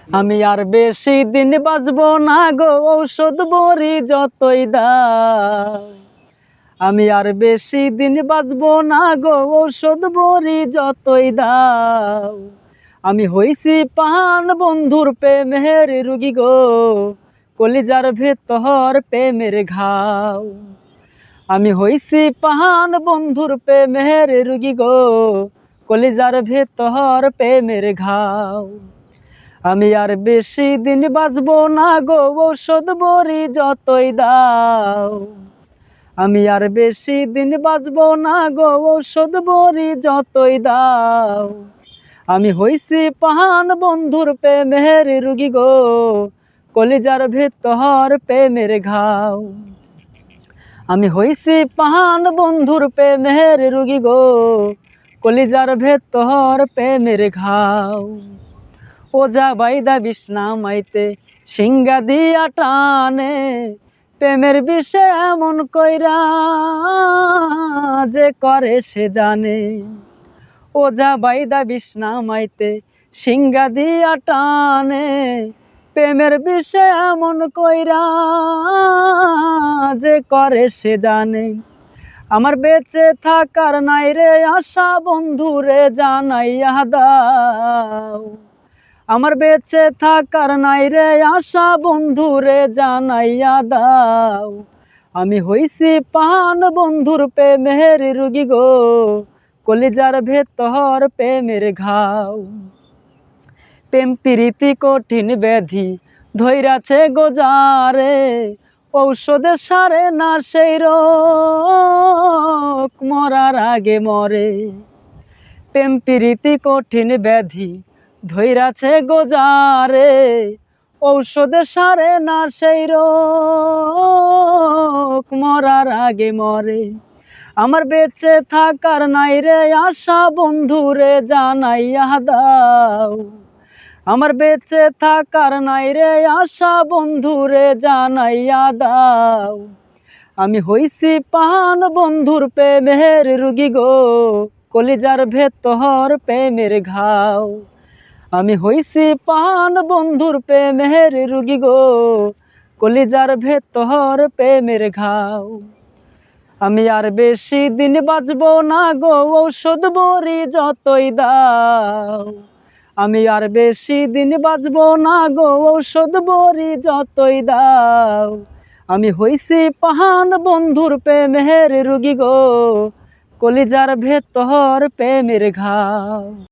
আমি আর বেশি দিন বাঁচব না গো, ঔষধ বড়ি যতই দাও। আমি আর বেশি দিন বাঁচব না গো, ঔষধ বড়ি যতই দাও। আমি হইছি পাহান বন্ধুর প্রেমের রুগী গো, কলিজার ভেতর প্রেমের ঘাও। আমি হইছি পাহান বন্ধুর প্রেমের রুগী গো, কলিজার ভেতর প্রেমের ঘাও। আমি আর বেশি দিন বাঁচব না গো, ঔষধ বড়ি যতই দাও। আমি আর বেশি দিন বাঁচব না গো, ঔষধ বড়ি যতই দাও। আমি হইছি পাহান বন্ধুর প্রেমের রুগী গো, কলিজার ভেতর প্রেমের ঘাও। আমি হইছি পাহান বন্ধুর প্রেমের রুগী গো, কলিজার ভেতর প্রেমের ঘাও। ওজা বাইদা বিষ্ণামাইতে সিংহা দিয়া টানে, প্রেমের বিষে এমন কইরা যে করে সে জানে। ওজা বাইদা বিষ্ণামাইতে সিংহা দিয়া টানে, প্রেমের বিষে এমন কইরা যে করে সে জানে। আমার বেঁচে থাকার নাই রে আশা, বন্ধুরে জানাইয়া দাও। আমার বেঁচে থাকার নাই রে আশা, বন্ধুরে জানাইয়া দাও। আমি হইছি পাহান বন্ধুর প্রেমের রুগী গো, কলিজার ভেতর প্রেমের ঘাও। প্রেম প্রীতি কঠিন ব্যাধি ধইরাছে গোজারে, ঔষধে সারে না সেই রোগ, মরার আগে মরে। প্রেম প্রীতি কঠিন ব্যাধি ধইরাছে গোজারে, ঔষধে সারে না সেই রোগ, মরার আগে মরে। আমার বেঁচে থাকার নাই রে আশা, বন্ধুরে জানাইয়া দাও। আমার বেঁচে থাকার নাই রে আশা, বন্ধুরে জানাইয়া দাও। আমি হইছি পাহান বন্ধুর প্রেমের রুগী গো, কলিজার ভেতর প্রেমের ঘাও। আমি হইছি পাহান বন্ধুর প্রেমের রুগী গো, কলিজার ভেতর প্রেমের ঘাও। আমি আর বেশি দিন বাঁচব না গো, ঔষধ বড়ি যতই দাও। আমি আর বেশি দিন বাঁচব না গো, ঔষধ বড়ি যতই দাও। আমি হইছি পাহান বন্ধুর প্রেমের রুগী গো, কলিজার ভেতর প্রেমের ঘাও।